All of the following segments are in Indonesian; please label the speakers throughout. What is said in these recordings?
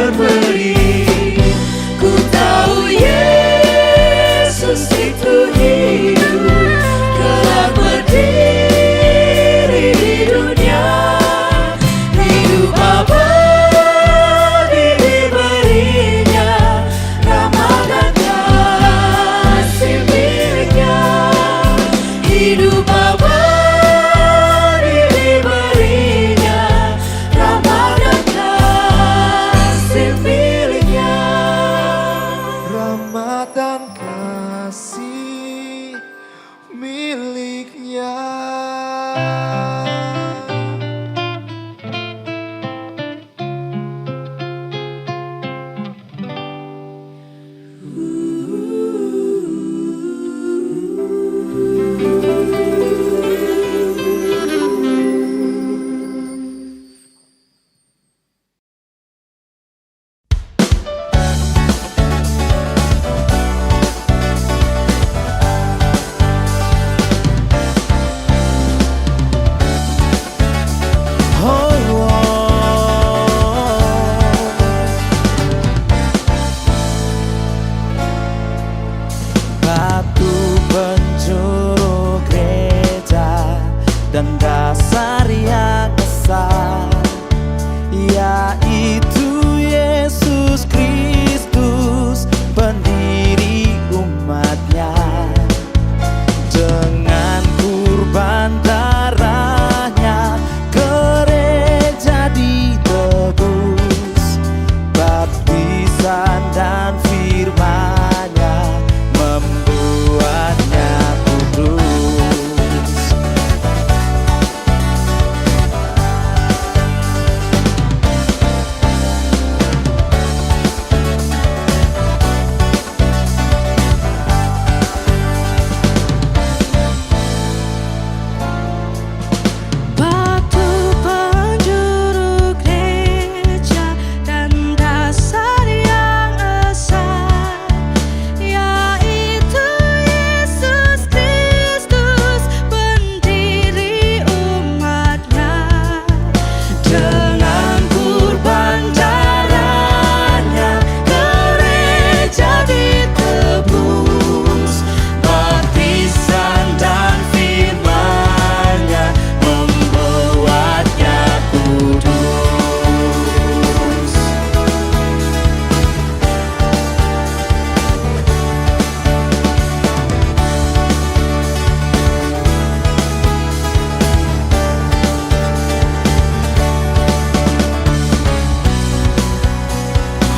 Speaker 1: berberi. Ku tahu Yesus itu hidup, kelak berdiri di dunia. Hidup abadi diberinya, rahmat dan kasih miliknya. Hidup abadi diberinya, rahmat dan kasih miliknya.
Speaker 2: Rahmat dan kasih miliknya.
Speaker 3: Batu penjuru gereja dan dasar yang besar, yaitu Yesus Kristus, pendiri umatnya. Dengan kurban darahnya gereja ditebus, baptisan dan firman-Nya membuatnya kudus.
Speaker 4: Batu penjuru gereja dan dasar yang esa, yaitu Yesus Kristus, pendiri umatnya. Dengan kurban darahnya gereja ditebus, baptisan dan firman-Nya membuatnya kudus.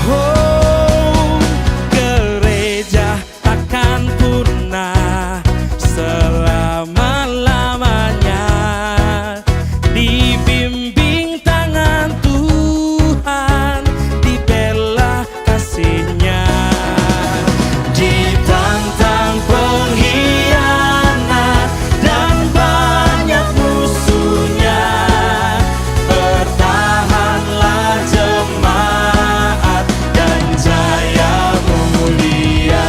Speaker 3: Oh, gereja takkan punah selama-lamanya, dibimbing tangan Tuhan, dibela kasih-Nya. Ditantang pengkhianat dan banyak musuhnya, bertahanlah jemaat dan jaya mulia.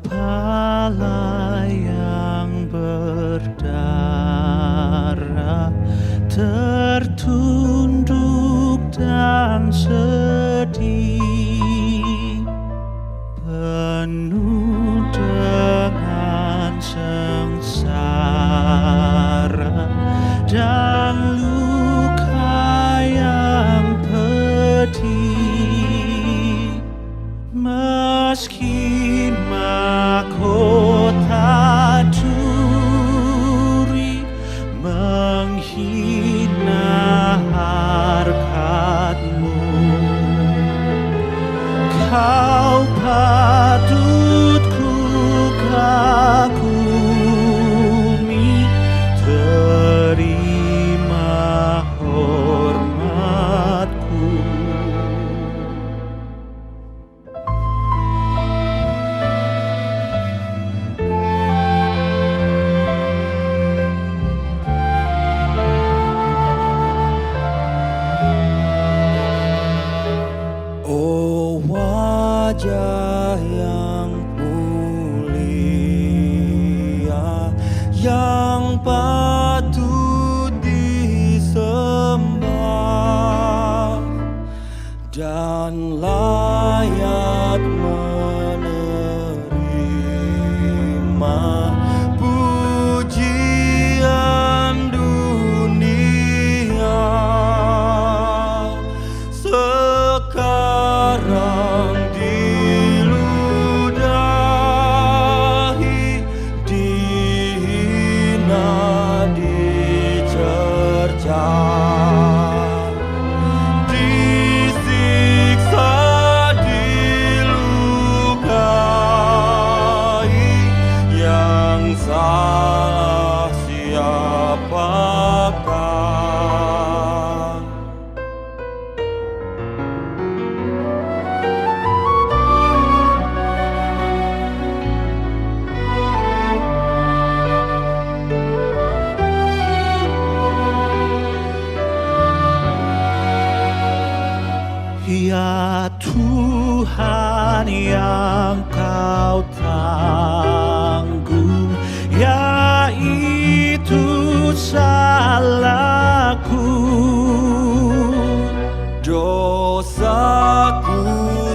Speaker 3: Kepala yang berdarah tertunduk dan sedih, penuh dengan sengsara dan luka yang pedih.
Speaker 4: Raja yang mulia, yang patut disembah dan layak menerima pujian dunia. Sekarang diludahi, dihina, dicerca, disiksa, dilukai. Yang salah siapakah?
Speaker 3: Ya Tuhan yang Kau tanggung, yaitu salahku.
Speaker 4: Dosaku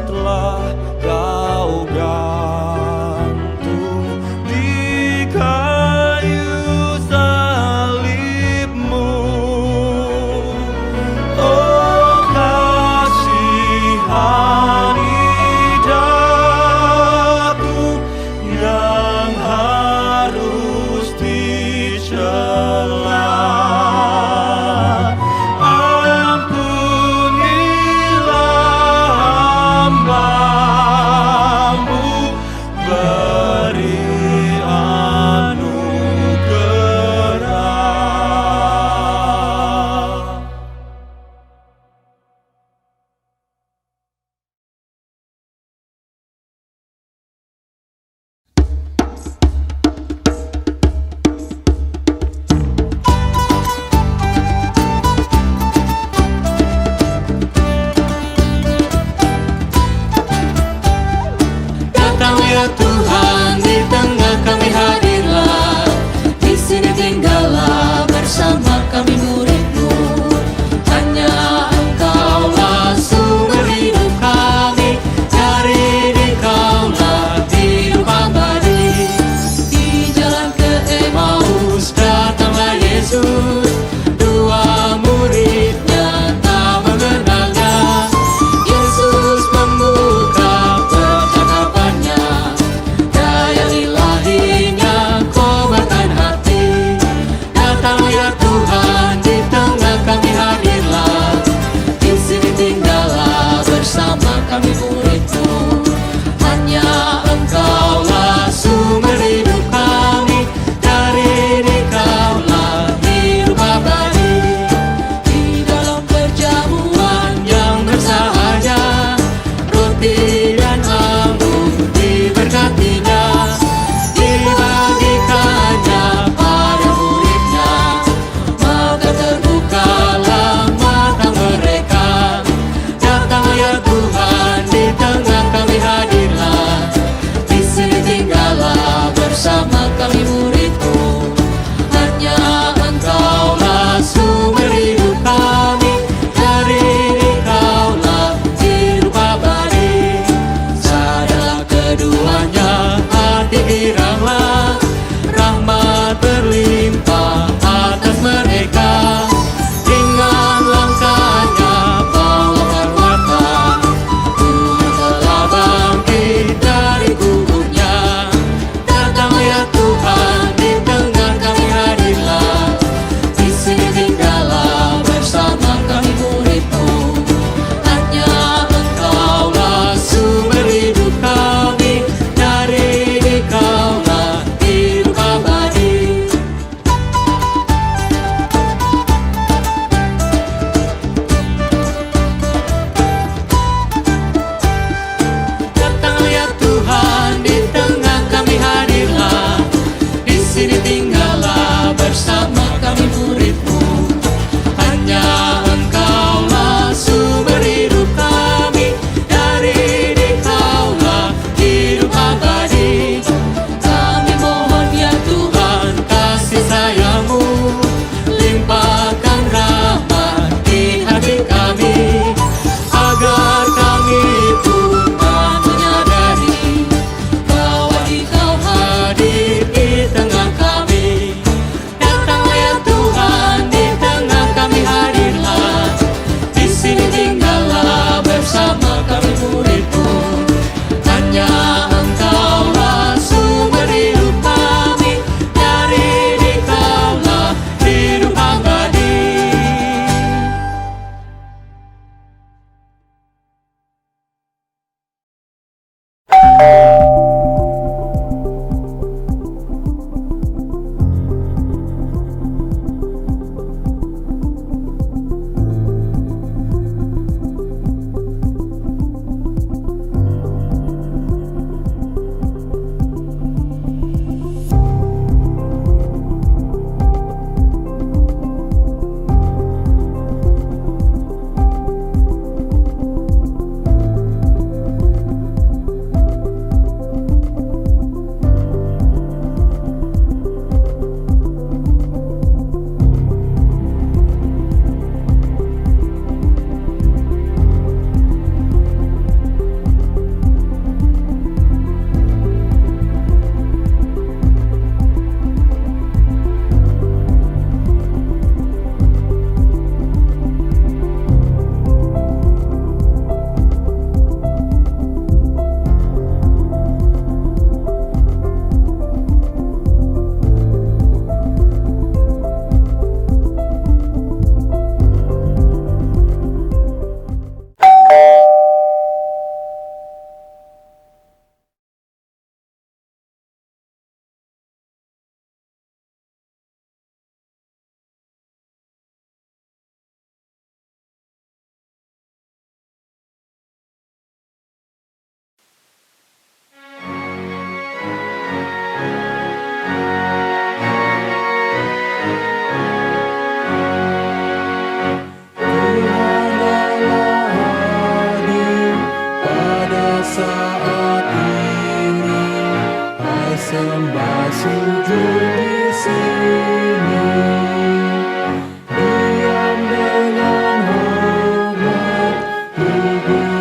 Speaker 4: telah Kau gantung di kayu salibmu. Oh, kasihani daku yang harus dicela. Ampunilah hamba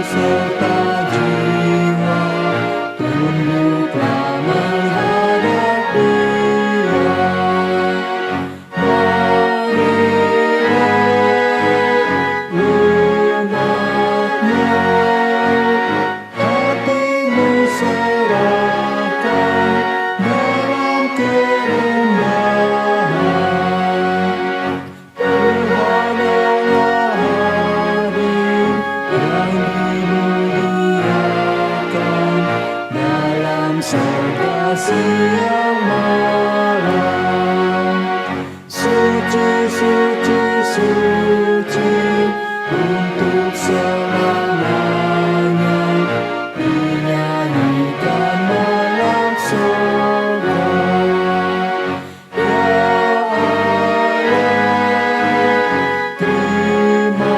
Speaker 1: serta jiwa, tunduklah menghadap Dia. Marilah umatnya, hatimu serahkan dalam kerendahan. Tuhan Allah hadir yang dimuliakan dalam sorga siang malam. Suci, suci, suci untuk selamanya, dinyanyikan malam sorga. Ya Allah, terimalah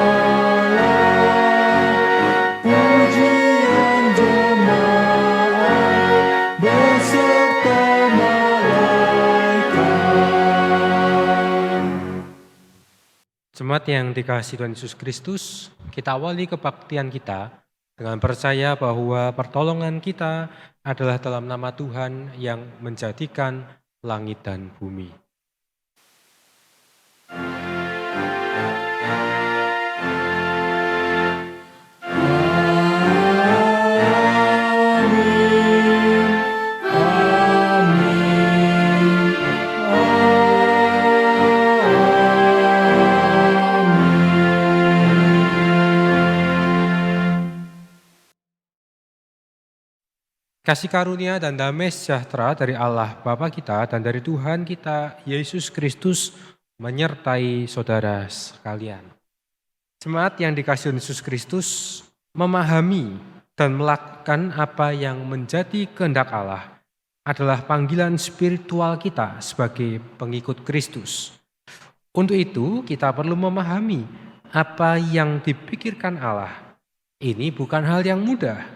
Speaker 1: pujian jemaat beserta malaikat.
Speaker 2: Jemaat yang dikasihi Tuhan Yesus Kristus, kita awali kebaktian kita dengan percaya bahwa pertolongan kita adalah dalam nama Tuhan yang menjadikan langit dan bumi.
Speaker 1: Amin, amin,
Speaker 2: Kasih karunia dan damai sejahtera dari Allah Bapa kita dan dari Tuhan kita Yesus Kristus menyertai saudara sekalian. Jemaat yang dikasihi Yesus Kristus memahami dan melakukan apa yang menjadi kehendak Allah adalah panggilan spiritual kita sebagai pengikut Kristus. Untuk itu kita perlu memahami apa yang dipikirkan Allah. Ini bukan hal yang mudah,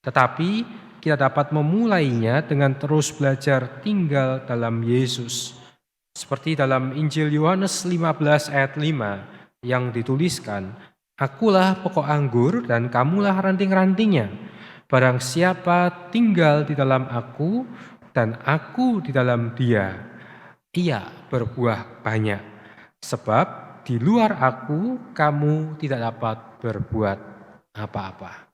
Speaker 2: tetapi kita dapat memulainya dengan terus belajar tinggal dalam Yesus. Seperti dalam Injil Yohanes 15 ayat 5 yang dituliskan, "Akulah pokok anggur dan kamulah ranting-rantingnya. Barang siapa tinggal di dalam aku dan aku di dalam dia, ia berbuah banyak. Sebab di luar aku kamu tidak dapat berbuat apa-apa."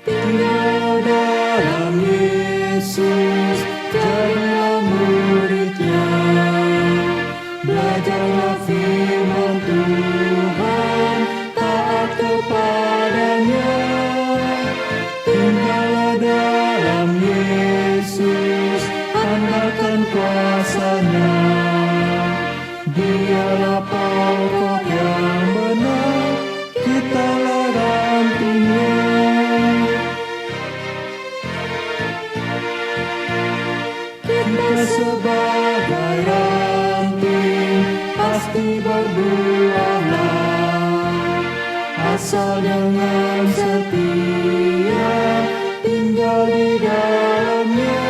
Speaker 1: tinggal dalam Yesus, jadilah murid-Nya. Belajarlah firman Tuhan, taat kepadanya. Tinggallah dalam Yesus, andalkan kuasa-Nya. Dialah pokok yang benar, kitalah rantingnya. Kita sebagai ranting pasti berbuahlah, asal dengan setia tinggal di dalamnya.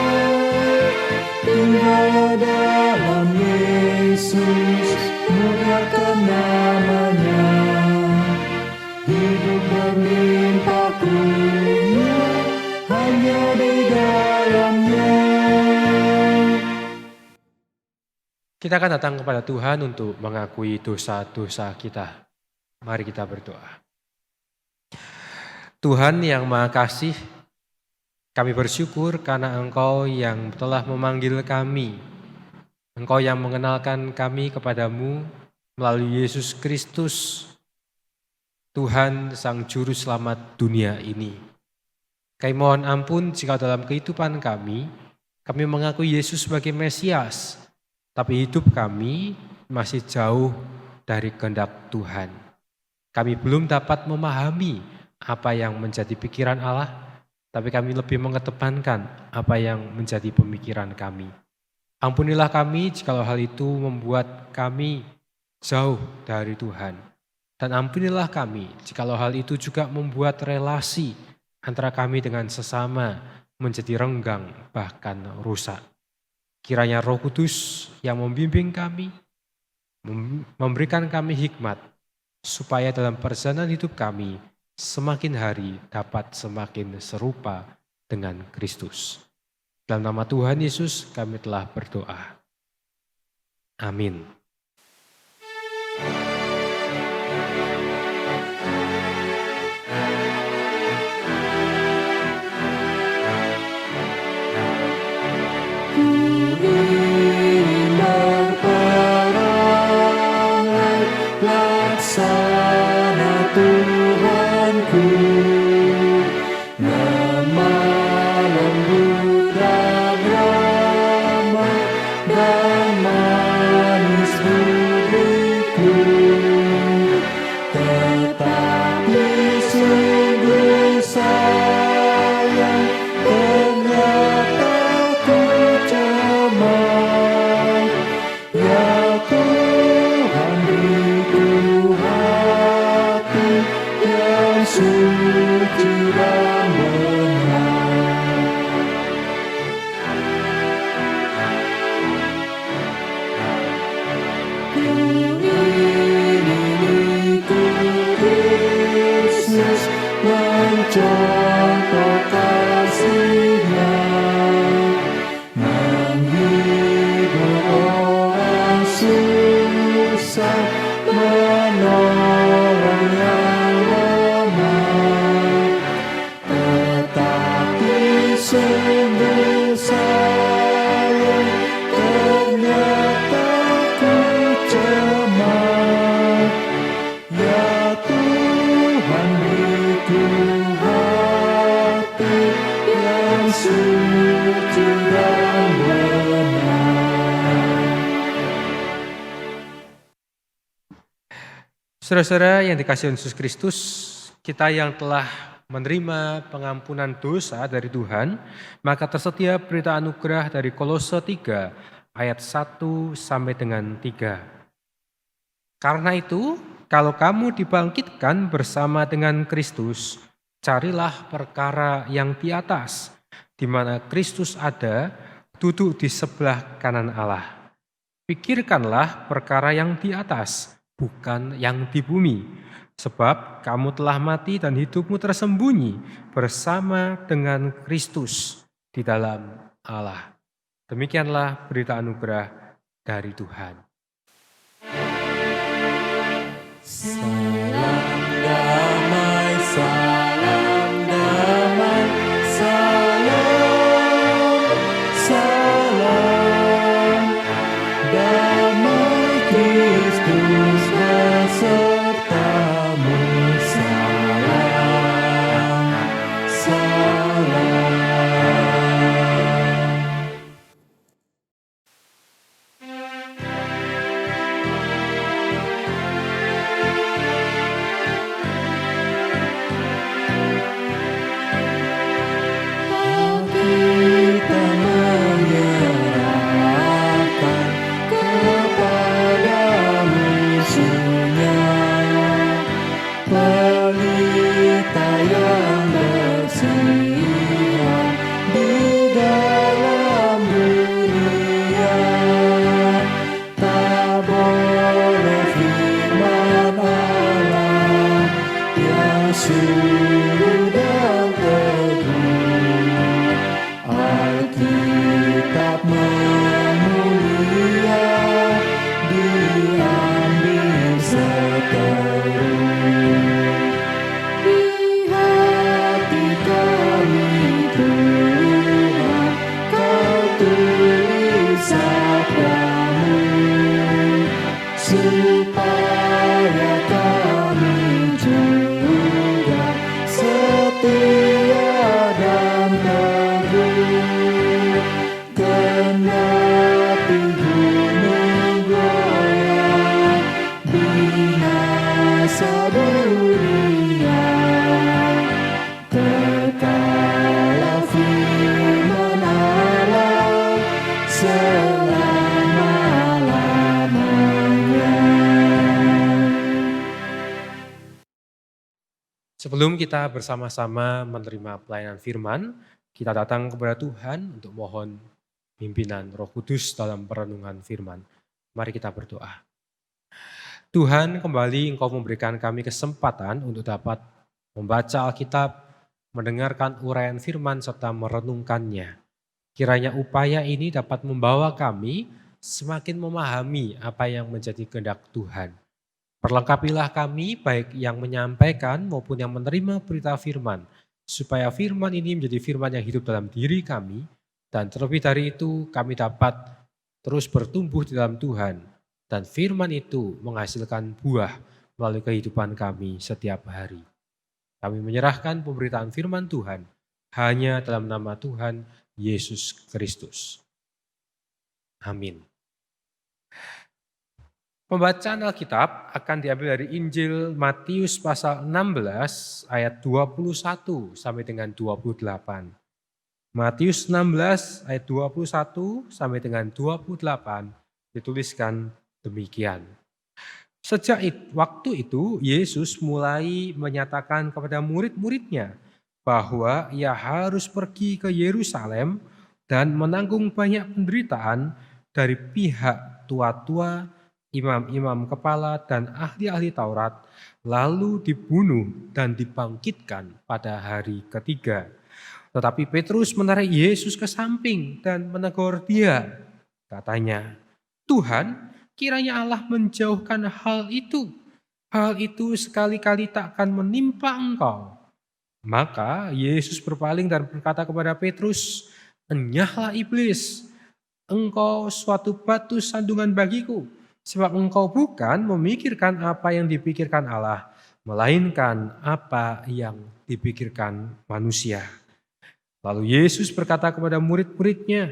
Speaker 1: Tinggallah dalam Yesus, muliakan namanya. Hidup berlimpah karunia hanya di dalamnya.
Speaker 2: Kita akan datang kepada Tuhan untuk mengakui dosa-dosa kita. Mari kita berdoa. Tuhan yang Maha Kasih, kami bersyukur karena Engkau yang telah memanggil kami. Engkau yang mengenalkan kami kepadamu melalui Yesus Kristus, Tuhan Sang Juru Selamat dunia ini. Kami mohon ampun jika dalam kehidupan kami mengakui Yesus sebagai Mesias, tapi hidup kami masih jauh dari kehendak Tuhan. Kami belum dapat memahami apa yang menjadi pikiran Allah, tapi kami lebih mengedepankan apa yang menjadi pemikiran kami. Ampunilah kami jikalau hal itu membuat kami jauh dari Tuhan. Dan ampunilah kami jikalau hal itu juga membuat relasi antara kami dengan sesama menjadi renggang bahkan rusak. Kiranya Roh Kudus yang membimbing kami, memberikan kami hikmat, supaya dalam perjalanan hidup kami semakin hari dapat semakin serupa dengan Kristus. Dalam nama Tuhan Yesus kami telah berdoa. Amin.
Speaker 1: Laksana Tuhanku, lemah lembut dan ramah dan manis budiku, tetapi sungguh sayang ternyata ku cemar. Ya Tuhan, beriku hati yang suci dan benar. Ku ingin Yesus mencontoh kasih-Nya, menghibur orang susah, menolong yang lemah. Tetapi sungguh sayang ternyata ku cemar. Ya Tuhan, beriku hati yang suci dan benar.
Speaker 2: Saudara-saudara yang dikasihi Yesus Kristus, kita yang telah menerima pengampunan dosa dari Tuhan, maka tersedia berita anugerah dari Kolose 3 ayat 1 sampai dengan 3. Karena itu, kalau kamu dibangkitkan bersama dengan Kristus, carilah perkara yang di atas, di mana Kristus ada, duduk di sebelah kanan Allah. Pikirkanlah perkara yang di atas, bukan yang di bumi. Sebab kamu telah mati dan hidupmu tersembunyi bersama dengan Kristus di dalam Allah. Demikianlah berita anugerah dari Tuhan.
Speaker 1: Salam damai, salam damai, salam, salam damai Kristus besertamu, salam, salam. Kita menyerahkan kepada musuhnya, pelita yang bersinar di dalam dunia. Tak boleh firman Allah yang sungguh dan teguh, Alkitab memulia, diambil seterus. Di hati kami Tuhan, Kau tulis sabdamu, supaya kami juga setia dan teguh. Kendati gunung goyang, binasa dunia, kekal firman Allah selama-lamanya.
Speaker 2: Sebelum kita bersama-sama menerima pelayanan firman, kita datang kepada Tuhan untuk mohon pimpinan Roh Kudus dalam perenungan firman. Mari kita berdoa. Tuhan, kembali Engkau memberikan kami kesempatan untuk dapat membaca Alkitab, mendengarkan uraian firman serta merenungkannya. Kiranya upaya ini dapat membawa kami semakin memahami apa yang menjadi kehendak Tuhan. Perlengkapilah kami baik yang menyampaikan maupun yang menerima berita firman, supaya firman ini menjadi firman yang hidup dalam diri kami, dan terlebih dari itu kami dapat terus bertumbuh di dalam Tuhan, dan firman itu menghasilkan buah melalui kehidupan kami setiap hari. Kami menyerahkan pemberitaan firman Tuhan hanya dalam nama Tuhan Yesus Kristus. Amin. Pembacaan Alkitab akan diambil dari Injil Matius pasal 16 ayat 21 sampai dengan 28. Matius 16 ayat 21 sampai dengan 28 dituliskan demikian. Sejak waktu itu Yesus mulai menyatakan kepada murid-muridnya bahwa ia harus pergi ke Yerusalem dan menanggung banyak penderitaan dari pihak tua-tua, imam-imam kepala dan ahli-ahli Taurat, lalu dibunuh dan dibangkitkan pada hari ketiga. Tetapi Petrus menarik Yesus ke samping dan menegur dia. Katanya, "Tuhan, kiranya Allah menjauhkan hal itu. Hal itu sekali-kali tak akan menimpa engkau." Maka Yesus berpaling dan berkata kepada Petrus, "Enyahlah iblis, engkau suatu batu sandungan bagiku. Sebab engkau bukan memikirkan apa yang dipikirkan Allah, melainkan apa yang dipikirkan manusia." Lalu Yesus berkata kepada murid-muridnya,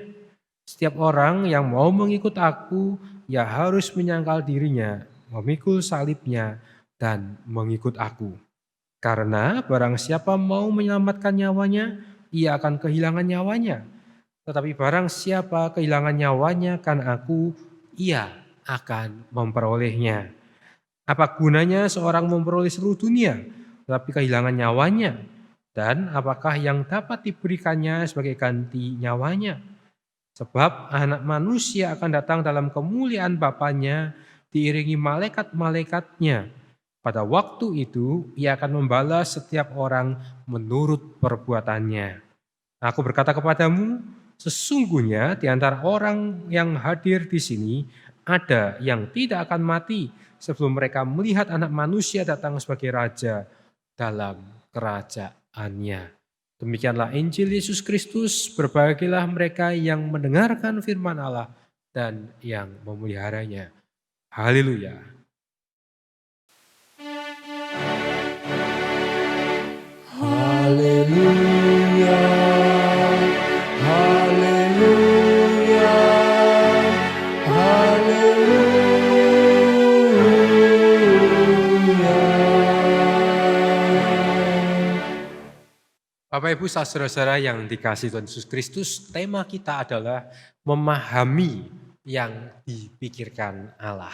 Speaker 2: "Setiap orang yang mau mengikut aku, ia harus menyangkal dirinya, memikul salibnya, dan mengikut aku. Karena barang siapa mau menyelamatkan nyawanya, ia akan kehilangan nyawanya. Tetapi barang siapa kehilangan nyawanya karena aku, ia akan memperolehnya. Apa gunanya seorang memperoleh seluruh dunia, tetapi kehilangan nyawanya? Dan apakah yang dapat diberikannya sebagai ganti nyawanya? Sebab anak manusia akan datang dalam kemuliaan Bapanya, diiringi malaikat-malaikatnya. Pada waktu itu ia akan membalas setiap orang menurut perbuatannya. Aku berkata kepadamu, sesungguhnya di antara orang yang hadir di sini ada yang tidak akan mati sebelum mereka melihat Anak Manusia datang sebagai Raja dalam kerajaannya." Demikianlah Injil Yesus Kristus. Berbahagialah mereka yang mendengarkan firman Allah dan yang memeliharanya. Haleluya.
Speaker 1: Haleluya, haleluya, haleluya.
Speaker 2: Bapak Ibu saudara-saudara yang dikasihi Tuhan Yesus Kristus, tema kita adalah memahami yang dipikirkan Allah.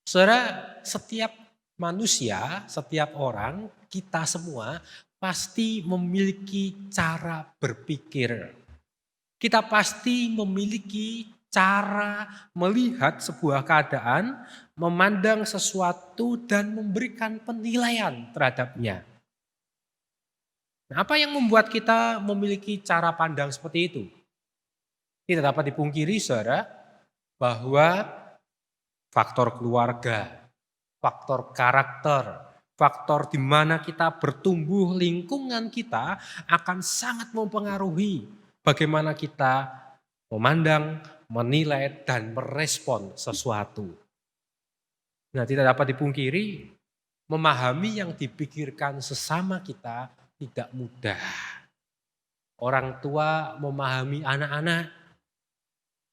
Speaker 2: Saudara, setiap manusia, setiap orang, kita semua pasti memiliki cara berpikir. Kita pasti memiliki cara melihat sebuah keadaan, memandang sesuatu dan memberikan penilaian terhadapnya. Nah, apa yang membuat kita memiliki cara pandang seperti itu? Tidak dapat dipungkiri, saudara, bahwa faktor keluarga, faktor karakter, faktor di mana kita bertumbuh, lingkungan kita akan sangat mempengaruhi bagaimana kita memandang, menilai, dan merespon sesuatu. Nah, tidak dapat dipungkiri, memahami yang dipikirkan sesama kita tidak mudah. Orang tua memahami anak-anak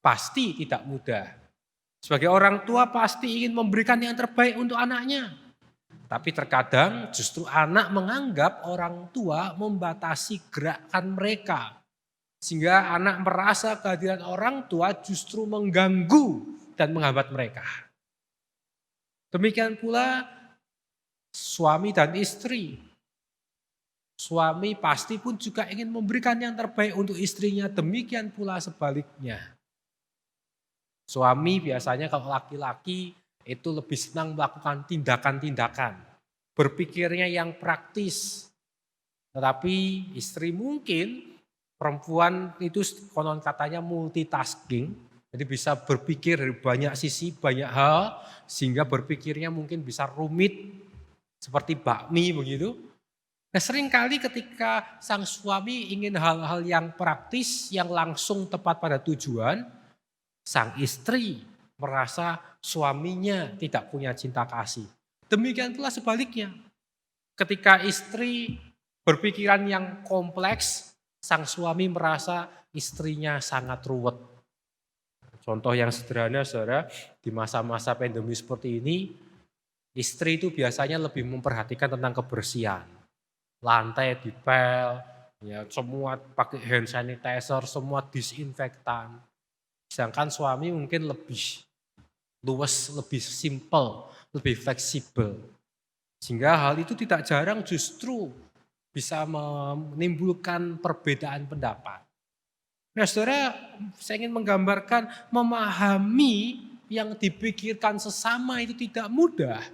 Speaker 2: pasti tidak mudah. Sebagai orang tua pasti ingin memberikan yang terbaik untuk anaknya. Tapi terkadang justru anak menganggap orang tua membatasi gerakan mereka. Sehingga anak merasa kehadiran orang tua justru mengganggu dan menghambat mereka. Demikian pula suami dan istri. Suami pasti pun juga ingin memberikan yang terbaik untuk istrinya, demikian pula sebaliknya. Suami biasanya kalau laki-laki itu lebih senang melakukan tindakan-tindakan. Berpikirnya yang praktis. Tetapi istri mungkin, perempuan itu konon katanya multitasking. Jadi bisa berpikir dari banyak sisi, banyak hal. Sehingga berpikirnya mungkin bisa rumit. Seperti bakmi begitu. Nah seringkali ketika sang suami ingin hal-hal yang praktis, yang langsung tepat pada tujuan, sang istri merasa suaminya tidak punya cinta kasih. Demikian pula sebaliknya. Ketika istri berpikiran yang kompleks, sang suami merasa istrinya sangat ruwet. Contoh yang sederhana, saudara, di masa-masa pandemi seperti ini, istri itu biasanya lebih memperhatikan tentang kebersihan. Lantai dipel, ya semua pakai hand sanitizer, semua disinfektan. Sedangkan suami mungkin lebih luas, lebih simple, lebih fleksibel. Sehingga hal itu tidak jarang justru bisa menimbulkan perbedaan pendapat. Nah saudara, saya ingin menggambarkan memahami yang dipikirkan sesama itu tidak mudah.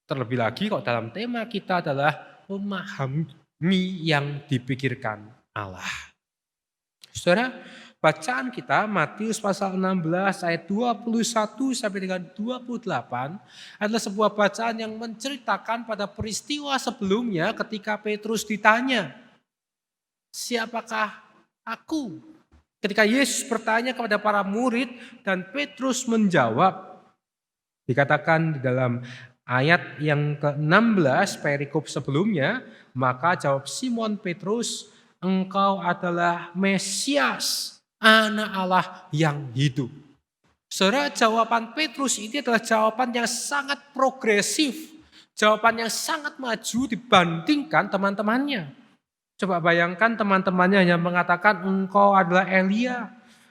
Speaker 2: Terlebih lagi kalau dalam tema kita adalah memahami yang dipikirkan Allah. Saudara, bacaan kita Matius pasal 16 ayat 21 sampai dengan 28 adalah sebuah bacaan yang menceritakan pada peristiwa sebelumnya ketika Petrus ditanya, "Siapakah aku?" Ketika Yesus bertanya kepada para murid dan Petrus menjawab, dikatakan di dalam ayat yang ke-16 perikop sebelumnya, maka jawab Simon Petrus, "Engkau adalah Mesias, Anak Allah yang hidup." Saudara, jawaban Petrus ini adalah jawaban yang sangat progresif, jawaban yang sangat maju dibandingkan teman-temannya. Coba bayangkan teman-temannya yang mengatakan engkau adalah Elia,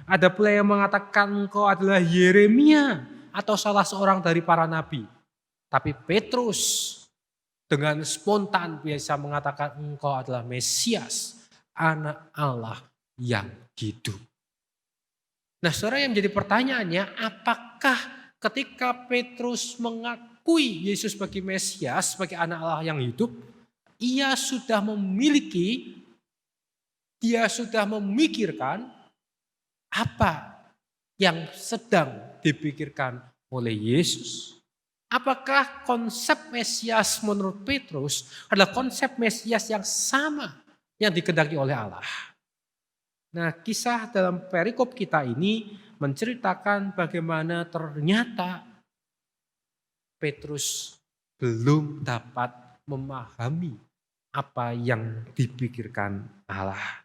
Speaker 2: ada pula yang mengatakan engkau adalah Yeremia atau salah seorang dari para nabi. Tapi Petrus dengan spontan biasa mengatakan engkau adalah Mesias, Anak Allah yang hidup. Nah saudara, yang menjadi pertanyaannya, apakah ketika Petrus mengakui Yesus sebagai Mesias, sebagai Anak Allah yang hidup, ia sudah memikirkan apa yang sedang dipikirkan oleh Yesus? Apakah konsep Mesias menurut Petrus adalah konsep Mesias yang sama yang dikehendaki oleh Allah? Nah, kisah dalam perikop kita ini menceritakan bagaimana ternyata Petrus belum dapat memahami apa yang dipikirkan Allah.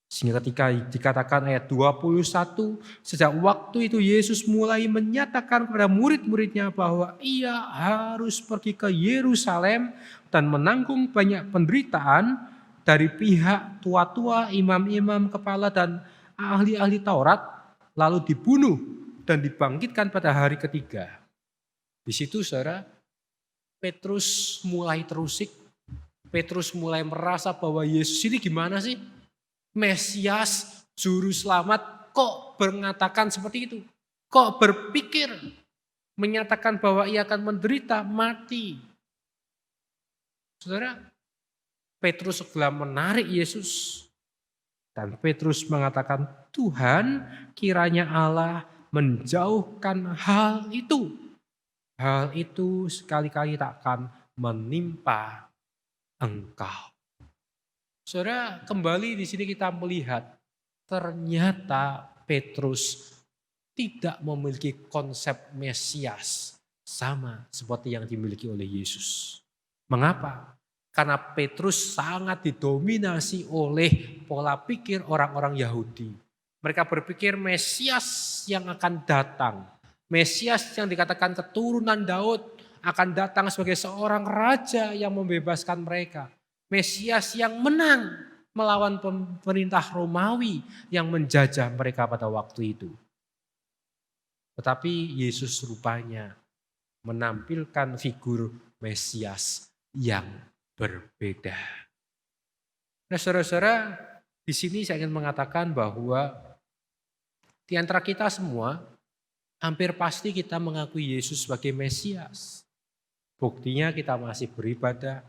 Speaker 2: Sehingga ketika dikatakan ayat 21, sejak waktu itu Yesus mulai menyatakan kepada murid-muridnya bahwa ia harus pergi ke Yerusalem dan menanggung banyak penderitaan dari pihak tua-tua, imam-imam kepala dan ahli-ahli Taurat, lalu dibunuh dan dibangkitkan pada hari ketiga. Di situ saudara, Petrus mulai terusik. Petrus mulai merasa bahwa Yesus ini gimana sih? Mesias, juru selamat, kok mengatakan seperti itu? Kok berpikir menyatakan bahwa ia akan menderita, mati? Saudara, Petrus segera menarik Yesus. Dan Petrus mengatakan, Tuhan, kiranya Allah menjauhkan hal itu. Hal itu sekali-kali tak akan menimpa engkau. Saudara, kembali di sini kita melihat ternyata Petrus tidak memiliki konsep Mesias sama seperti yang dimiliki oleh Yesus. Mengapa? Karena Petrus sangat didominasi oleh pola pikir orang-orang Yahudi. Mereka berpikir Mesias yang akan datang, Mesias yang dikatakan keturunan Daud akan datang sebagai seorang raja yang membebaskan mereka. Mesias yang menang melawan pemerintah Romawi yang menjajah mereka pada waktu itu. Tetapi Yesus rupanya menampilkan figur Mesias yang berbeda. Nah saudara-saudara, di sini saya ingin mengatakan bahwa Di antara kita semua, hampir pasti kita mengakui Yesus sebagai Mesias. Buktinya kita masih beribadah,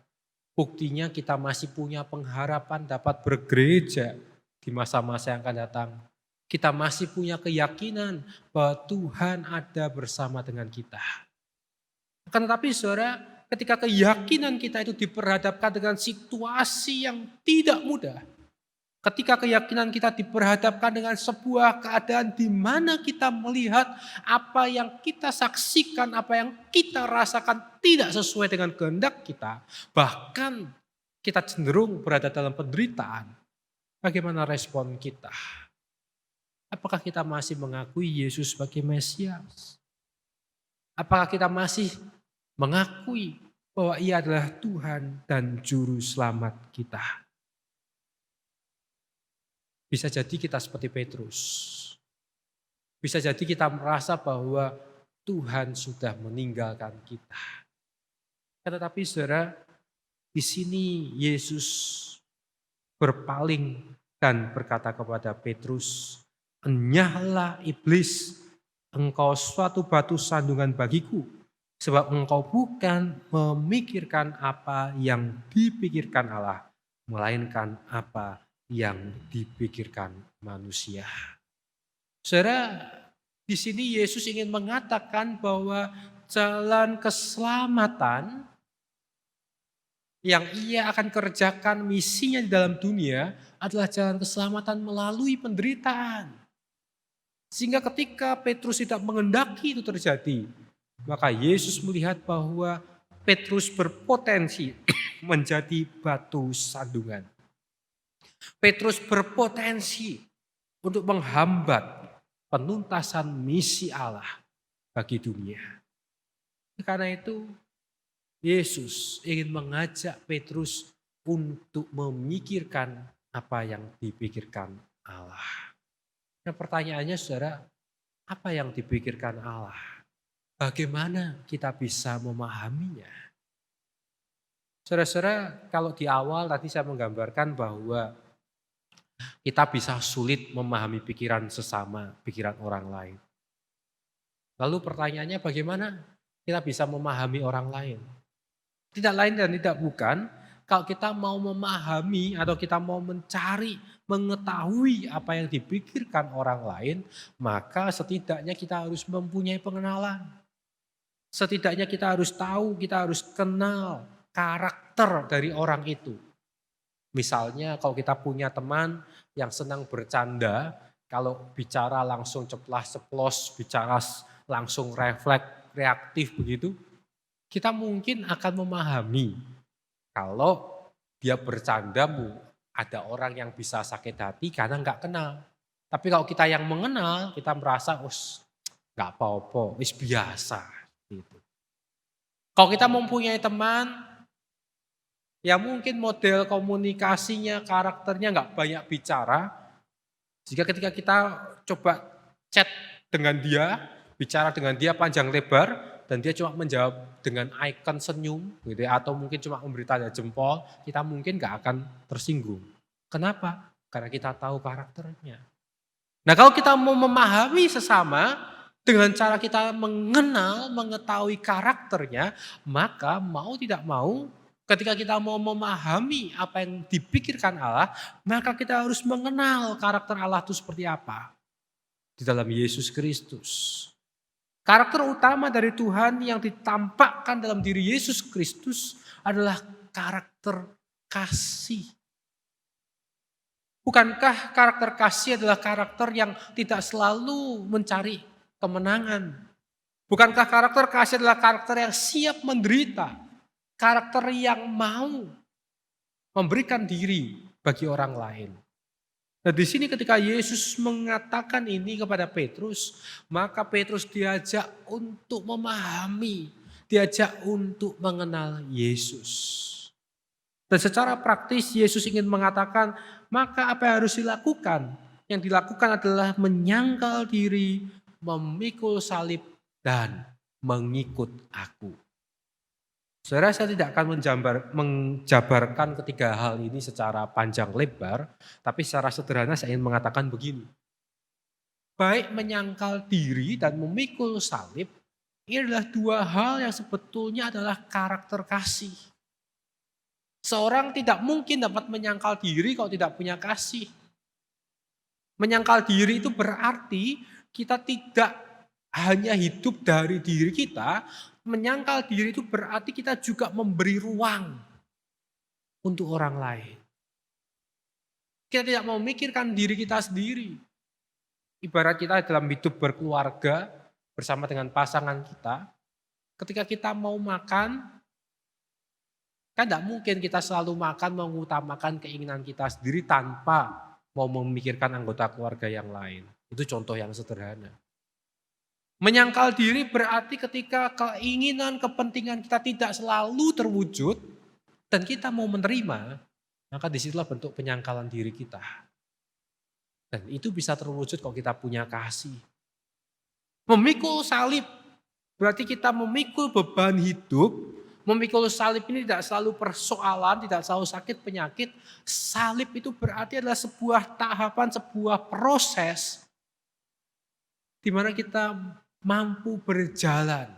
Speaker 2: buktinya kita masih punya pengharapan dapat bergereja di masa-masa yang akan datang. Kita masih punya keyakinan bahwa Tuhan ada bersama dengan kita. Akan tetapi saudara, ketika keyakinan kita itu diperhadapkan dengan situasi yang tidak mudah, ketika keyakinan kita diperhadapkan dengan sebuah keadaan di mana kita melihat apa yang kita saksikan, apa yang kita rasakan tidak sesuai dengan kehendak kita, bahkan kita cenderung berada dalam penderitaan, bagaimana respon kita? Apakah kita masih mengakui Yesus sebagai Mesias? Apakah kita masih mengakui bahwa Ia adalah Tuhan dan Juru Selamat kita? Bisa jadi kita seperti Petrus. Bisa jadi kita merasa bahwa Tuhan sudah meninggalkan kita. Tetapi saudara, di sini Yesus berpaling dan berkata kepada Petrus, "Enyahlah iblis, engkau suatu batu sandungan bagiku, sebab engkau bukan memikirkan apa yang dipikirkan Allah, melainkan apa yang dipikirkan manusia." Saudara, di sini Yesus ingin mengatakan bahwa jalan keselamatan yang Ia akan kerjakan misinya di dalam dunia adalah jalan keselamatan melalui penderitaan. Sehingga ketika Petrus tidak mengendaki itu terjadi, maka Yesus melihat bahwa Petrus berpotensi menjadi batu sandungan. Petrus berpotensi untuk menghambat penuntasan misi Allah bagi dunia. Karena itu Yesus ingin mengajak Petrus untuk memikirkan apa yang dipikirkan Allah. Nah, pertanyaannya saudara, apa yang dipikirkan Allah? Bagaimana kita bisa memahaminya? Saudara-saudara, kalau di awal tadi saya menggambarkan bahwa kita bisa sulit memahami pikiran sesama, pikiran orang lain. Lalu pertanyaannya bagaimana kita bisa memahami orang lain? Tidak lain dan tidak bukan, kalau kita mau memahami atau kita mau mencari, mengetahui apa yang dipikirkan orang lain, maka setidaknya kita harus mempunyai pengenalan. Setidaknya kita harus tahu, kita harus kenal karakter dari orang itu. Misalnya kalau kita punya teman yang senang bercanda, kalau bicara langsung ceplas-ceplos, bicara langsung refleks, reaktif begitu, kita mungkin akan memahami kalau dia bercanda ada orang yang bisa sakit hati karena nggak kenal. Tapi kalau kita yang mengenal, kita merasa nggak apa-apa, biasa. Gitu. Kalau kita mempunyai teman yang mungkin model komunikasinya, karakternya nggak banyak bicara, jika ketika kita coba chat dengan dia, bicara dengan dia panjang lebar, dan dia cuma menjawab dengan icon senyum, gitu ya, atau mungkin cuma memberi tanda jempol, kita mungkin gak akan tersinggung. Kenapa? Karena kita tahu karakternya. Nah, kalau kita mau memahami sesama dengan cara kita mengenal, mengetahui karakternya, maka mau tidak mau, ketika kita mau memahami apa yang dipikirkan Allah, maka kita harus mengenal karakter Allah itu seperti apa. Di dalam Yesus Kristus. Karakter utama dari Tuhan yang ditampakkan dalam diri Yesus Kristus adalah karakter kasih. Bukankah karakter kasih adalah karakter yang tidak selalu mencari kemenangan? Bukankah karakter kasih adalah karakter yang siap menderita? Karakter yang mau memberikan diri bagi orang lain. Nah, di sini ketika Yesus mengatakan ini kepada Petrus, maka Petrus diajak untuk memahami, diajak untuk mengenal Yesus. Dan secara praktis Yesus ingin mengatakan, maka apa yang harus dilakukan? Yang dilakukan adalah menyangkal diri, memikul salib, dan mengikut aku. Saudara, saya tidak akan menjabarkan ketiga hal ini secara panjang lebar, tapi secara sederhana saya ingin mengatakan begini. baik menyangkal diri dan memikul salib, ini adalah dua hal yang sebetulnya adalah karakter kasih. Seorang tidak mungkin dapat menyangkal diri kalau tidak punya kasih. Menyangkal diri itu berarti kita tidak hanya hidup dari diri kita. Menyangkal diri itu berarti kita juga memberi ruang untuk orang lain. Kita tidak memikirkan diri kita sendiri. Ibarat kita dalam hidup berkeluarga bersama dengan pasangan kita, ketika kita mau makan, kan tidak mungkin kita selalu makan mengutamakan keinginan kita sendiri tanpa mau memikirkan anggota keluarga yang lain. Itu contoh yang sederhana. Menyangkal diri berarti ketika keinginan, kepentingan kita tidak selalu terwujud dan kita mau menerima, maka disitulah bentuk penyangkalan diri kita. Dan itu bisa terwujud kalau kita punya kasih. Memikul salib berarti kita memikul beban hidup. Memikul salib ini tidak selalu persoalan, tidak selalu sakit penyakit. Salib itu berarti adalah sebuah tahapan, sebuah proses di mana kita mampu berjalan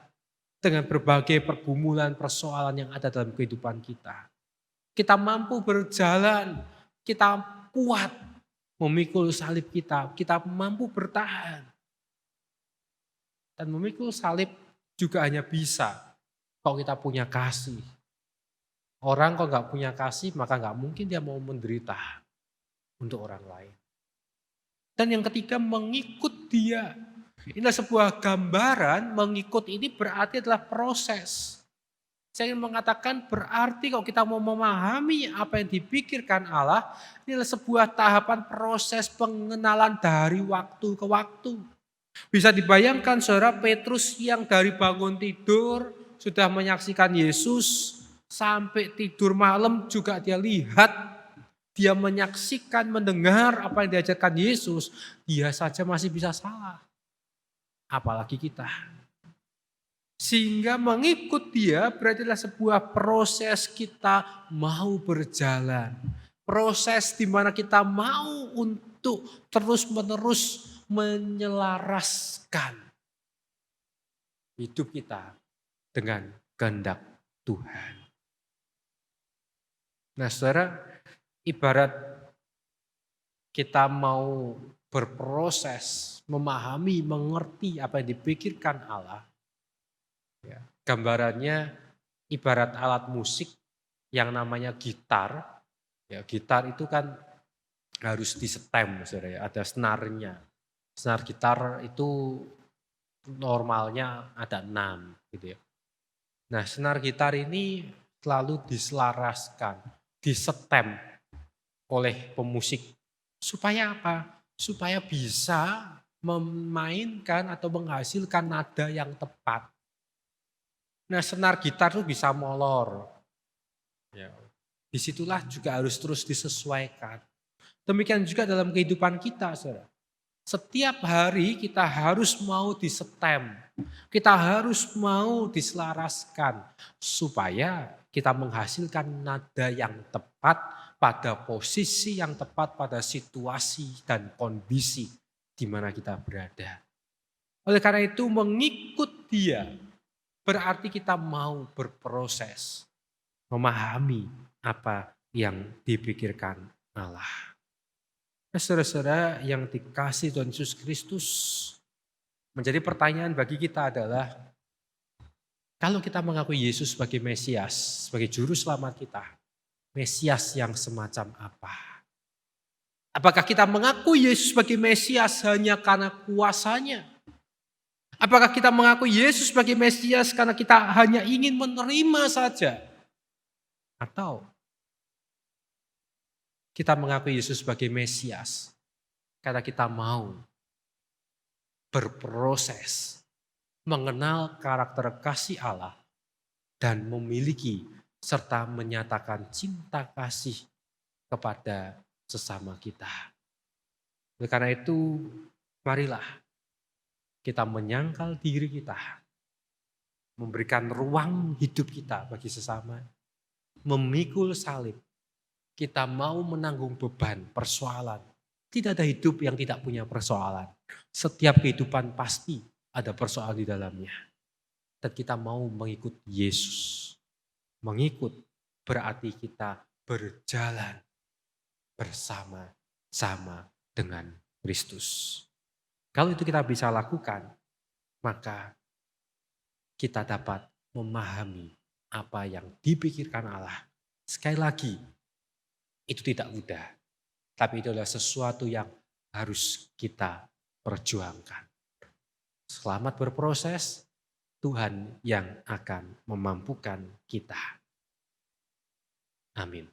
Speaker 2: dengan berbagai pergumulan, persoalan yang ada dalam kehidupan kita. Kita mampu berjalan, kita kuat memikul salib kita mampu bertahan. Dan memikul salib juga hanya bisa kalau kita punya kasih. Orang kalau nggak punya kasih maka nggak mungkin dia mau menderita untuk orang lain. Dan yang ketiga mengikut dia. Inilah sebuah gambaran, mengikut ini berarti adalah proses. Saya ingin mengatakan berarti kalau kita mau memahami apa yang dipikirkan Allah, inilah sebuah tahapan proses pengenalan dari waktu ke waktu. Bisa dibayangkan saudara Petrus yang dari bangun tidur sudah menyaksikan Yesus, sampai tidur malam juga dia lihat, dia menyaksikan, mendengar apa yang diajarkan Yesus, dia saja masih bisa salah. Apalagi kita. Sehingga mengikut dia berarti adalah sebuah proses kita mau berjalan. Proses di mana kita mau untuk terus-menerus menyelaraskan hidup kita dengan kehendak Tuhan. Nah saudara, ibarat kita mau berproses, memahami, mengerti apa yang dipikirkan Allah. Ya, gambarannya ibarat alat musik yang namanya gitar. Ya, gitar itu kan harus disetem, saudara, ya. Ada senarnya. Senar gitar itu normalnya ada 6 gitu ya. Nah, senar gitar ini selalu diselaraskan, disetem oleh pemusik. Supaya apa? Supaya bisa memainkan atau menghasilkan nada yang tepat. Nah, senar gitar itu bisa molor. Ya, disitulah juga harus terus disesuaikan. Demikian juga dalam kehidupan kita, saudara. Setiap hari kita harus mau disetem. Kita harus mau diselaraskan. Supaya kita menghasilkan nada yang tepat pada posisi yang tepat pada situasi dan kondisi di mana kita berada. Oleh karena itu mengikut dia berarti kita mau berproses, memahami apa yang dipikirkan Allah. Saudara-saudara yang dikasihi Tuhan Yesus Kristus, menjadi pertanyaan bagi kita adalah, kalau kita mengakui Yesus sebagai Mesias, sebagai Juru Selamat kita, Mesias yang semacam apa? Apakah kita mengakui Yesus sebagai Mesias hanya karena kuasanya? Apakah kita mengakui Yesus sebagai Mesias karena kita hanya ingin menerima saja? Atau kita mengakui Yesus sebagai Mesias karena kita mau berproses, mengenal karakter kasih Allah, dan memiliki serta menyatakan cinta kasih kepada sesama kita. Oleh karena itu, marilah kita menyangkal diri kita, memberikan ruang hidup kita bagi sesama, memikul salib. Kita mau menanggung beban, persoalan Tidak ada hidup yang tidak punya persoalan. Setiap kehidupan pasti ada persoalan di dalamnya. Dan kita mau mengikut Yesus. Mengikut berarti kita berjalan bersama-sama dengan Kristus. Kalau itu kita bisa lakukan, maka kita dapat memahami apa yang dipikirkan Allah. Sekali lagi, itu tidak mudah. Tapi itu adalah sesuatu yang harus kita perjuangkan. Selamat berproses, Tuhan yang akan memampukan kita. Amin.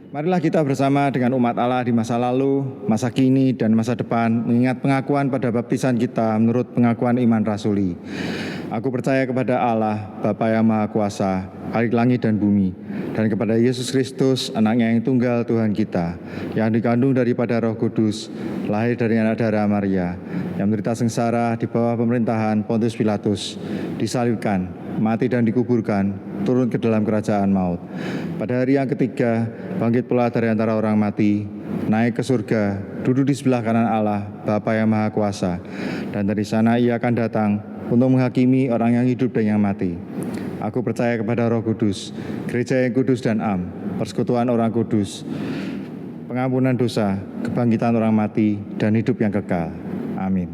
Speaker 5: Marilah kita bersama dengan umat Allah di masa lalu, masa kini, dan masa depan mengingat pengakuan pada baptisan kita menurut pengakuan iman rasuli. Aku percaya kepada Allah, Bapa yang Maha Kuasa, Khalik langit dan bumi, dan kepada Yesus Kristus, anaknya yang tunggal Tuhan kita, yang dikandung daripada Roh Kudus, lahir dari anak darah Maria, yang menderita sengsara di bawah pemerintahan Pontius Pilatus, disalibkan, mati dan dikuburkan, turun ke dalam kerajaan maut. Pada hari yang ketiga, bangkit pula dari antara orang mati, naik ke surga, duduk di sebelah kanan Allah, Bapa yang Maha Kuasa, dan dari sana Ia akan datang untuk menghakimi orang yang hidup dan yang mati. Aku percaya kepada Roh Kudus, gereja yang kudus dan am, persekutuan orang kudus, pengampunan dosa, kebangkitan orang mati, dan hidup yang kekal. Amin.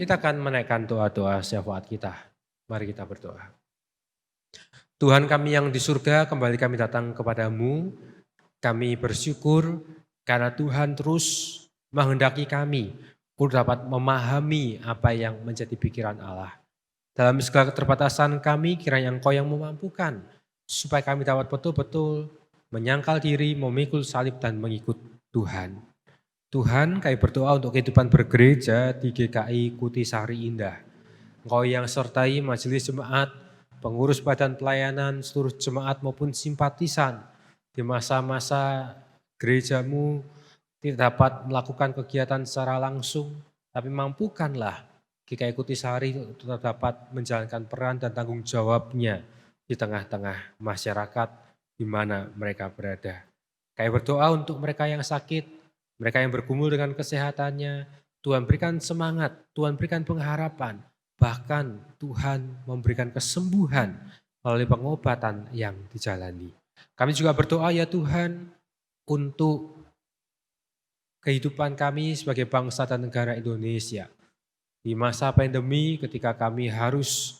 Speaker 2: Kita akan menaikkan doa-doa syafaat kita. Mari kita berdoa. Tuhan kami yang di surga, kembali kami datang kepadamu. Kami bersyukur karena Tuhan terus menghendaki kami untuk dapat memahami apa yang menjadi pikiran Allah. Dalam segala keterbatasan kami, kiranya Engkau yang memampukan supaya kami dapat betul-betul menyangkal diri, memikul salib dan mengikut Tuhan. Tuhan, kami berdoa untuk kehidupan bergereja di GKI Kutisari Indah. Engkau yang sertai majelis jemaat, pengurus badan pelayanan, seluruh jemaat maupun simpatisan di masa-masa gerejamu tidak dapat melakukan kegiatan secara langsung, tapi mampukanlah GKI Kutisari untuk dapat menjalankan peran dan tanggung jawabnya di tengah-tengah masyarakat di mana mereka berada. Kami berdoa untuk mereka yang sakit, mereka yang bergumul dengan kesehatannya, Tuhan berikan semangat, Tuhan berikan pengharapan, bahkan Tuhan memberikan kesembuhan melalui pengobatan yang dijalani. Kami juga berdoa ya Tuhan untuk kehidupan kami sebagai bangsa dan negara Indonesia. Di masa pandemi ketika kami harus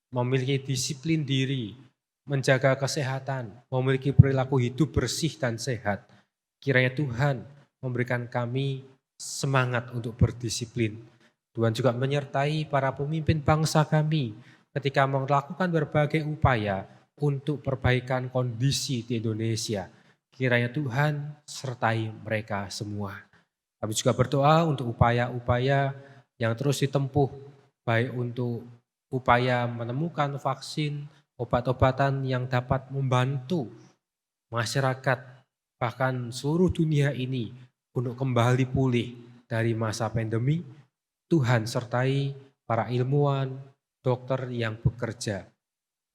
Speaker 2: memiliki disiplin diri, menjaga kesehatan, memiliki perilaku hidup bersih dan sehat, kiranya Tuhan memberikan kami semangat untuk berdisiplin. Tuhan juga menyertai para pemimpin bangsa kami ketika melakukan berbagai upaya untuk perbaikan kondisi di Indonesia. Kiranya Tuhan sertai mereka semua. Kami juga berdoa untuk upaya-upaya yang terus ditempuh, baik untuk upaya menemukan vaksin, obat-obatan yang dapat membantu masyarakat, bahkan seluruh dunia ini untuk kembali pulih dari masa pandemi. Tuhan sertai para ilmuwan, dokter yang bekerja,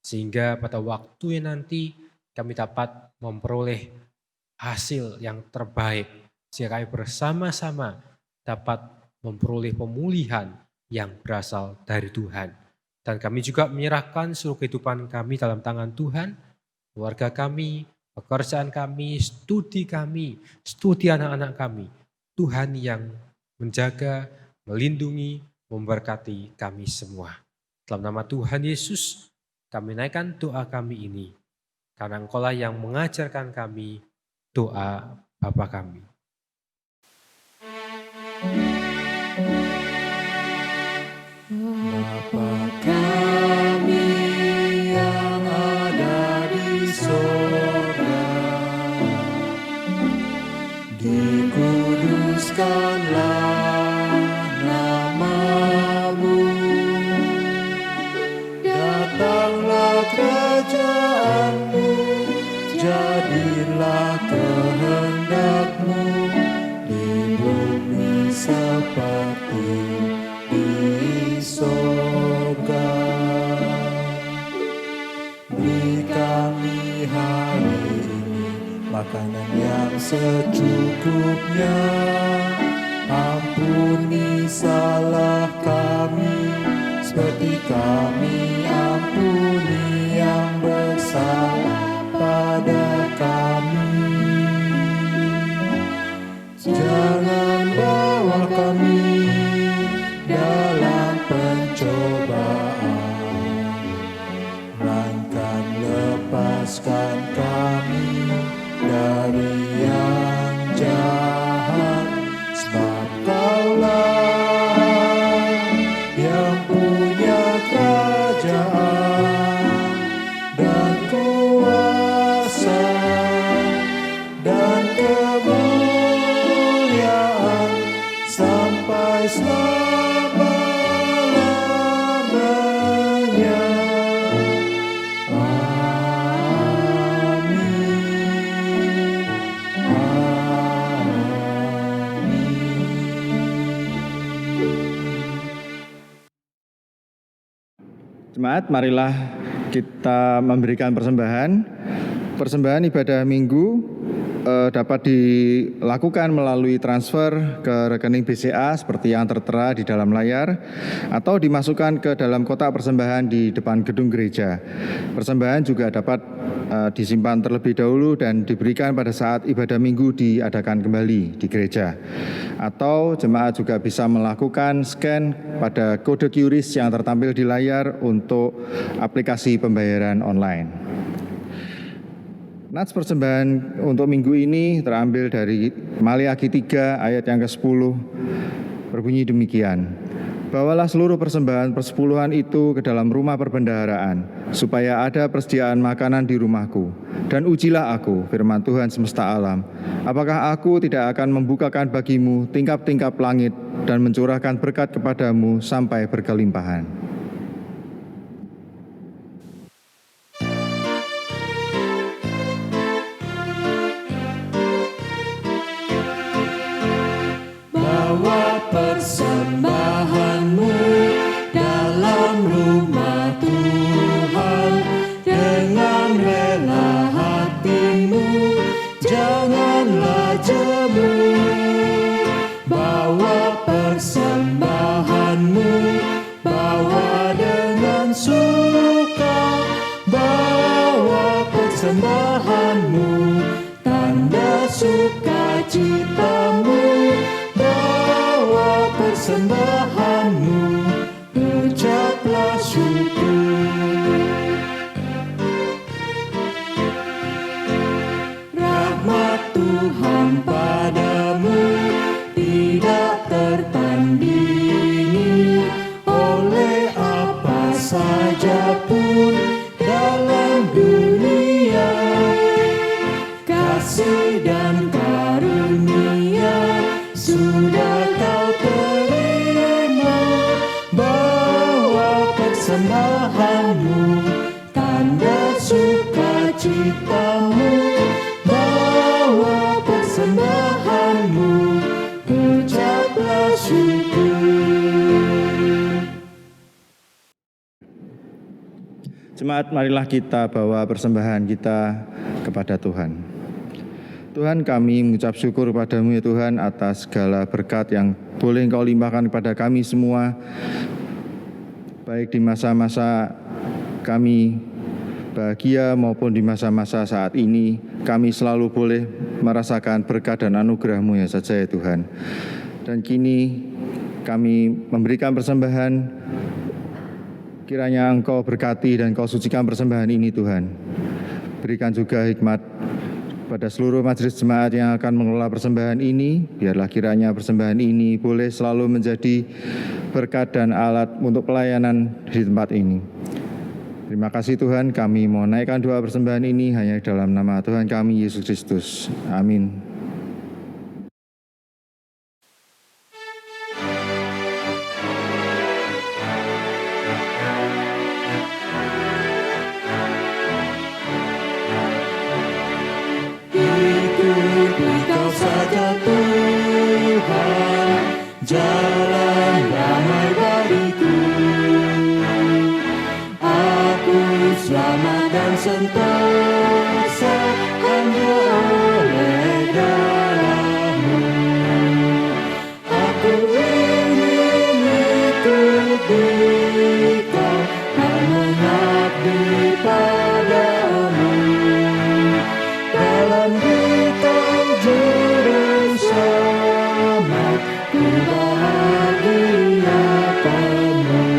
Speaker 2: sehingga pada waktu yang nanti kami dapat memperoleh hasil yang terbaik, sehingga kami bersama-sama dapat memperoleh pemulihan yang berasal dari Tuhan. Dan kami juga menyerahkan seluruh kehidupan kami dalam tangan Tuhan, keluarga kami, pekerjaan kami, studi anak-anak kami. Tuhan yang menjaga, melindungi, memberkati kami semua. Dalam nama Tuhan Yesus, kami naikkan doa kami ini. Karena Engkau-lah yang mengajarkan kami doa Bapa kami.
Speaker 1: Bapa kami yang ada di sorga, dikuduskanlah nama-Mu, datanglah kerajaan-Mu, jadilah kehendak-Mu di bumi seperti Beri kami hari ini makanan yang secukupnya. Ampuni salah kami seperti kami ampuni yang bersalah pada kami. Jangan bawa kami dalam pencobaan, melainkan lepaskan kami dari yang jahat. Sebab Kaulah yang punya kerajaan dan kuasa dan kemuliaan sampai selama-lamanya.
Speaker 5: Jemaat, marilah kita memberikan persembahan. Persembahan ibadah minggu dapat dilakukan melalui transfer ke rekening BCA seperti yang tertera di dalam layar, atau dimasukkan ke dalam kotak persembahan di depan gedung gereja. Persembahan juga dapat disimpan terlebih dahulu dan diberikan pada saat ibadah minggu diadakan kembali di gereja. Atau jemaat juga bisa melakukan scan pada kode QRIS yang tertampil di layar untuk aplikasi pembayaran online. Nats persembahan untuk minggu ini terambil dari Maleakhi 3 ayat yang ke-10, berbunyi demikian. Bawalah seluruh persembahan persepuluhan itu ke dalam rumah perbendaharaan, supaya ada persediaan makanan di rumahku. Dan ujilah aku, firman Tuhan semesta alam, apakah aku tidak akan membukakan bagimu tingkap-tingkap langit dan mencurahkan berkat kepadamu sampai berkelimpahan.
Speaker 1: Bawa persembahanmu dalam rumah Tuhan dengan rela hatimu, janganlah jemu. Bawa persembahanmu, bawa dengan suka. Bawa persembahanmu, tanda sukacitamu. Bawa persembahanmu, ucaplah syukur. Rahmat Tuhan padamu tidak tertandingi oleh apa saja pun dalam dunia. Kasih dan karunia sudah kau terima. Bawa persembahanmu, tanda sukacitamu. Bawa persembahanmu, ucaplah syukur.
Speaker 5: Jemaat, marilah kita bawa persembahan kita kepada Tuhan. Tuhan, kami mengucap syukur padamu ya Tuhan atas segala berkat yang boleh Engkau limpahkan kepada kami semua, baik di masa-masa kami bahagia maupun di masa-masa saat ini. Kami selalu boleh merasakan berkat dan anugerah-Mu ya saja ya Tuhan. Dan kini kami memberikan persembahan, kiranya Engkau berkati dan Engkau sucikan persembahan ini Tuhan. Berikan juga hikmat pada seluruh majelis jemaat yang akan mengelola persembahan ini. Biarlah kiranya persembahan ini boleh selalu menjadi berkat dan alat untuk pelayanan di tempat ini. Terima kasih Tuhan, kami mau naikkan doa persembahan ini hanya dalam nama Tuhan kami Yesus Kristus. Amin.
Speaker 1: Engkau saja Tuhan, jalan damai bagiku. Aku selalu damai dan sentosa hanya oleh dalam-Mu. Aku ingin ikuti Kau dan mengabdi padamu. Dalam Dikau juru selamat, ku bahagia penuh.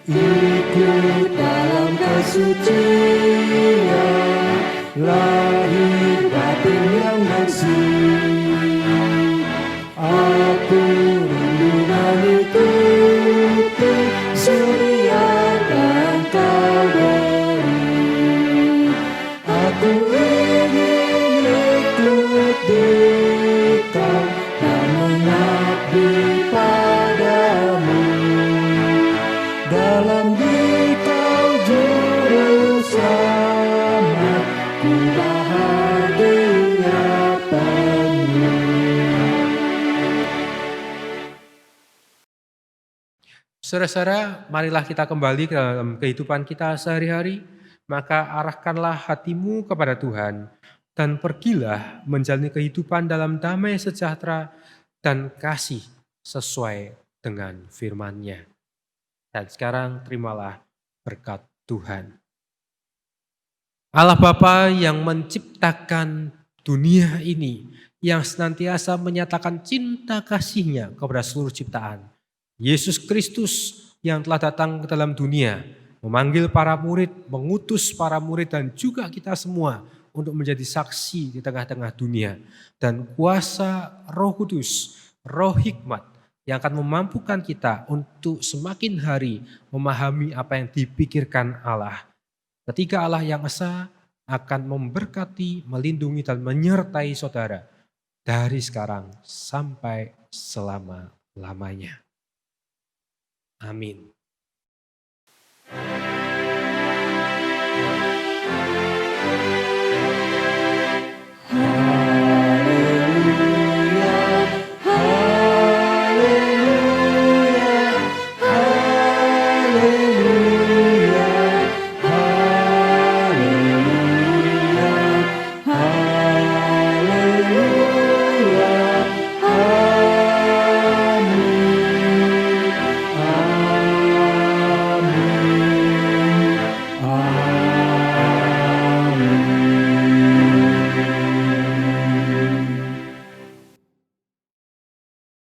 Speaker 1: Ikut dalam kesucian, lahir batin yang bersih. Aku rindu mengikuti suri yang Kau beri. Aku ingin ikuti Kau dan mengabdi padamu. Dalam Dikau juru selamat, ku bahagia penuh.
Speaker 2: Saudara-saudara, marilah kita kembali ke dalam kehidupan kita sehari-hari, maka arahkanlah hatimu kepada Tuhan, dan pergilah menjalani kehidupan dalam damai sejahtera dan kasih sesuai dengan firman-Nya. Dan sekarang terimalah berkat Tuhan. Allah Bapa yang menciptakan dunia ini, yang senantiasa menyatakan cinta kasih-Nya kepada seluruh ciptaan. Yesus Kristus yang telah datang ke dalam dunia, memanggil para murid, mengutus para murid dan juga kita semua untuk menjadi saksi di tengah-tengah dunia. Dan kuasa Roh Kudus, Roh Hikmat yang akan memampukan kita untuk semakin hari memahami apa yang dipikirkan Allah. Ketika Allah yang esa akan memberkati, melindungi dan menyertai saudara dari sekarang sampai selama-lamanya. Amin.